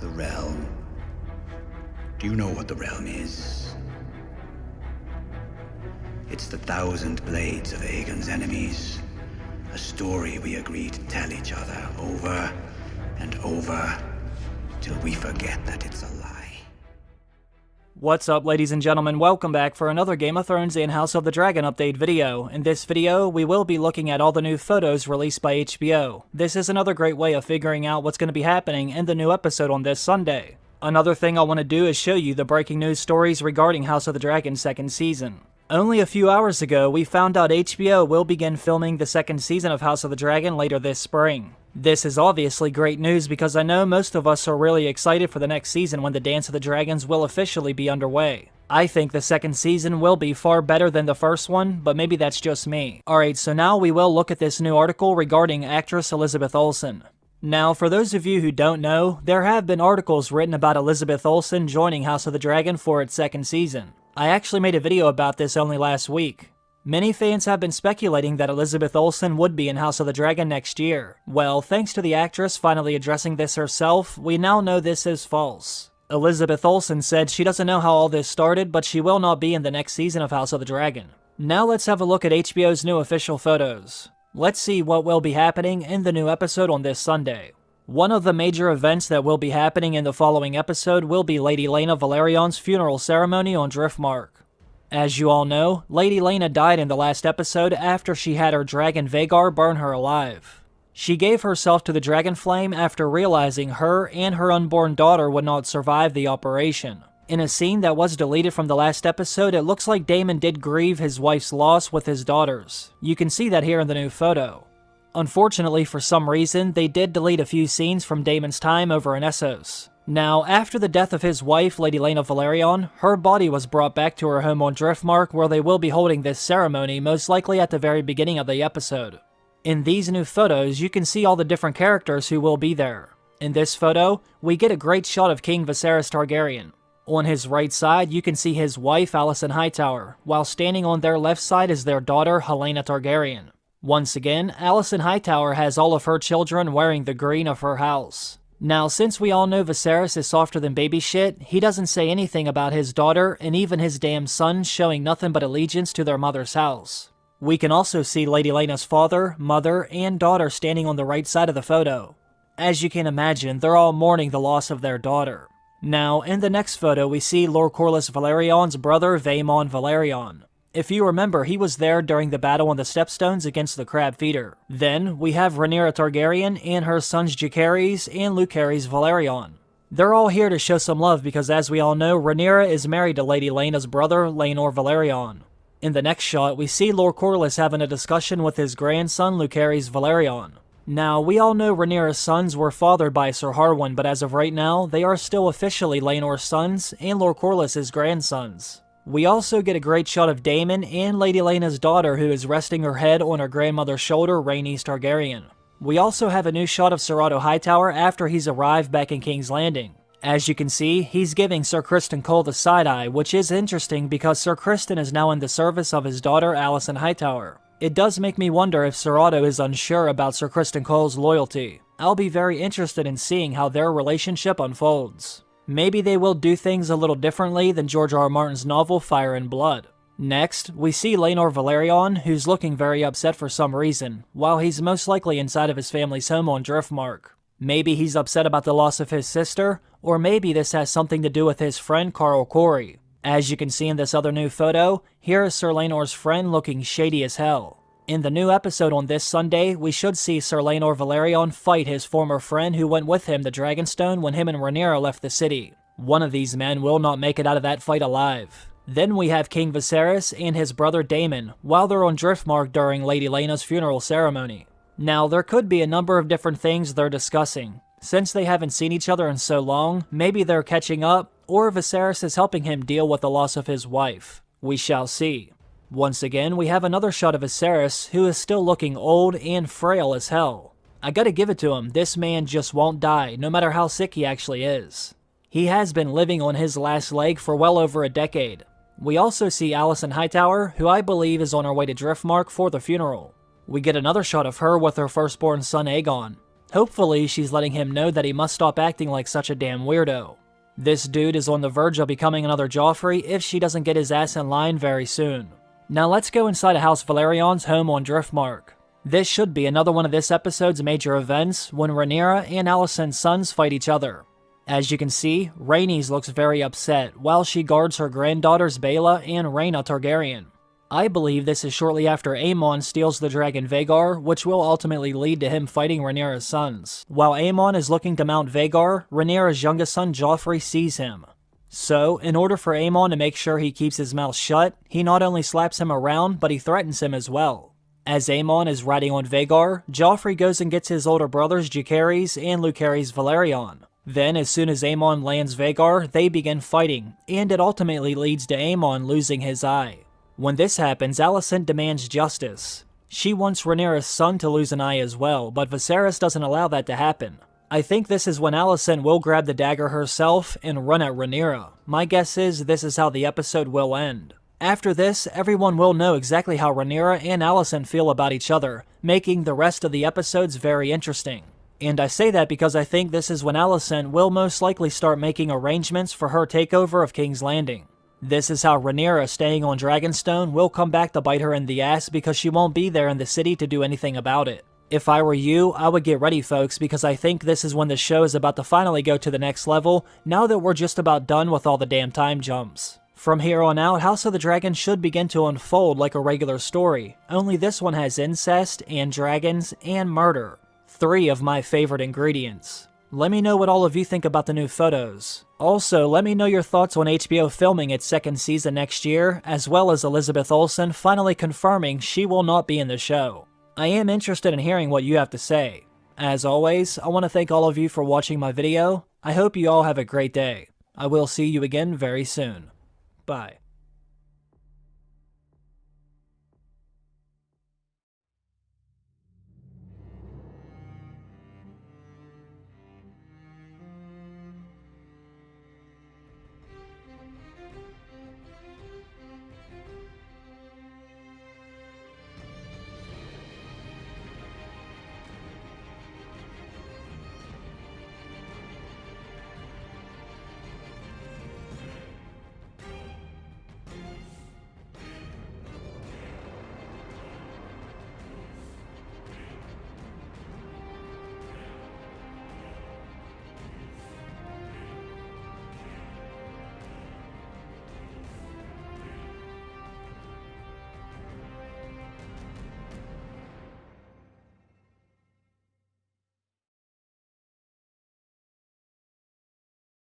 The realm. Do you know what the realm is? It's the 1,000 blades of Aegon's enemies. A story we agree to tell each other over and over till we forget that it's a lie. What's up, ladies and gentlemen? Welcome back for another Game of Thrones and House of the Dragon update video. In this video, we will be looking at all the new photos released by HBO. This is another great way of figuring out what's going to be happening in the new episode on this Sunday. Another thing I want to do is show you the breaking news stories regarding House of the Dragon second season. Only a few hours ago, we found out HBO will begin filming the second season of House of the Dragon later this spring. This is obviously great news because I know most of us are really excited for the next season when the Dance of the Dragons will officially be underway. I think the second season will be far better than the first one, but maybe that's just me. Alright, so now we will look at this new article regarding actress Elizabeth Olsen. Now, for those of you who don't know, there have been articles written about Elizabeth Olsen joining House of the Dragon for its second season. I actually made a video about this only last week. Many fans have been speculating that Elizabeth Olsen would be in House of the Dragon next year. Well, thanks to the actress finally addressing this herself, we now know this is false. Elizabeth Olsen said she doesn't know how all this started, but she will not be in the next season of House of the Dragon. Now let's have a look at HBO's new official photos. Let's see what will be happening in the new episode on this Sunday. One of the major events that will be happening in the following episode will be Lady Elena Valerion's funeral ceremony on Driftmark. As you all know, Lady Elena died in the last episode after she had her dragon Vhagar burn her alive. She gave herself to the dragon flame after realizing her and her unborn daughter would not survive the operation. In a scene that was deleted from the last episode, it looks like Daemon did grieve his wife's loss with his daughters. You can see that here in the new photo. Unfortunately, for some reason, they did delete a few scenes from Daemon's time over in Essos. Now, after the death of his wife, Lady Elena Valerion, her body was brought back to her home on Driftmark where they will be holding this ceremony, most likely at the very beginning of the episode. In these new photos, you can see all the different characters who will be there. In this photo, we get a great shot of King Viserys Targaryen. On his right side, you can see his wife, Alicent Hightower, while standing on their left side is their daughter, Helena Targaryen. Once again, Alicent Hightower has all of her children wearing the green of her house. Now, since we all know Viserys is softer than baby shit, he doesn't say anything about his daughter and even his damn son showing nothing but allegiance to their mother's house. We can also see Lady Elena's father, mother, and daughter standing on the right side of the photo. As you can imagine, they're all mourning the loss of their daughter. Now, in the next photo, we see Lord Corlys Valerion's brother, Vaemon Valerion. If you remember, he was there during the battle on the Stepstones against the Crab Feeder. Then, we have Rhaenyra Targaryen and her sons Jacaerys and Lucerys Valerion. They're all here to show some love because, as we all know, Rhaenyra is married to Lady Laena's brother, Laenor Valerion. In the next shot, we see Lord Corlys having a discussion with his grandson, Lucerys Valerion. Now, we all know Rhaenyra's sons were fathered by Sir Harwin, but as of right now, they are still officially Laenor's sons and Lord Corlys' grandsons. We also get a great shot of Daemon and Lady Elena's daughter who is resting her head on her grandmother's shoulder, Rhaenys Targaryen. We also have a new shot of Ser Otto Hightower after he's arrived back in King's Landing. As you can see, he's giving Sir Criston Cole the side-eye, which is interesting because Sir Criston is now in the service of his daughter, Alicent Hightower. It does make me wonder if Ser Otto is unsure about Sir Criston Cole's loyalty. I'll be very interested in seeing how their relationship unfolds. Maybe they will do things a little differently than George R. R. Martin's novel Fire and Blood. Next, we see Laenor Valerion, who's looking very upset for some reason, while he's most likely inside of his family's home on Driftmark. Maybe he's upset about the loss of his sister, or maybe this has something to do with his friend Carl Corey. As you can see in this other new photo, here is Sir Laenor's friend looking shady as hell. In the new episode on this Sunday, we should see Sir Laenor Valerion fight his former friend who went with him to Dragonstone when him and Rhaenyra left the city. One of these men will not make it out of that fight alive. Then we have King Viserys and his brother Daemon while they're on Driftmark during Lady Elena's funeral ceremony. Now, there could be a number of different things they're discussing. Since they haven't seen each other in so long, maybe they're catching up, or Viserys is helping him deal with the loss of his wife. We shall see. Once again, we have another shot of Viserys, who is still looking old and frail as hell. I gotta give it to him, this man just won't die, no matter how sick he actually is. He has been living on his last leg for well over a decade. We also see Alicent Hightower, who I believe is on her way to Driftmark for the funeral. We get another shot of her with her firstborn son Aegon. Hopefully, she's letting him know that he must stop acting like such a damn weirdo. This dude is on the verge of becoming another Joffrey if she doesn't get his ass in line very soon. Now let's go inside of House Valerion's home on Driftmark. This should be another one of this episode's major events when Rhaenyra and Alicent's sons fight each other. As you can see, Rhaenys looks very upset while she guards her granddaughters Baela and Rhaena Targaryen. I believe this is shortly after Aemon steals the dragon Vhagar, which will ultimately lead to him fighting Rhaenyra's sons. While Aemon is looking to mount Vhagar, Rhaenyra's youngest son Joffrey sees him. So, in order for Aemon to make sure he keeps his mouth shut, he not only slaps him around, but he threatens him as well. As Aemon is riding on Vhagar, Joffrey goes and gets his older brothers Jacaerys and Lucerys Valerion. Then, as soon as Aemon lands Vhagar, they begin fighting, and it ultimately leads to Aemon losing his eye. When this happens, Alicent demands justice. She wants Rhaenyra's son to lose an eye as well, but Viserys doesn't allow that to happen. I think this is when Alicent will grab the dagger herself and run at Rhaenyra. My guess is this is how the episode will end. After this, everyone will know exactly how Rhaenyra and Alicent feel about each other, making the rest of the episodes very interesting. And I say that because I think this is when Alicent will most likely start making arrangements for her takeover of King's Landing. This is how Rhaenyra staying on Dragonstone will come back to bite her in the ass because she won't be there in the city to do anything about it. If I were you, I would get ready folks, because I think this is when the show is about to finally go to the next level, now that we're just about done with all the damn time jumps. From here on out, House of the Dragon should begin to unfold like a regular story, only this one has incest, and dragons, and murder. 3 of my favorite ingredients. Let me know what all of you think about the new photos. Also, let me know your thoughts on HBO filming its 2nd season next year, as well as Elizabeth Olsen finally confirming she will not be in the show. I am interested in hearing what you have to say. As always, I want to thank all of you for watching my video. I hope you all have a great day. I will see you again very soon. Bye.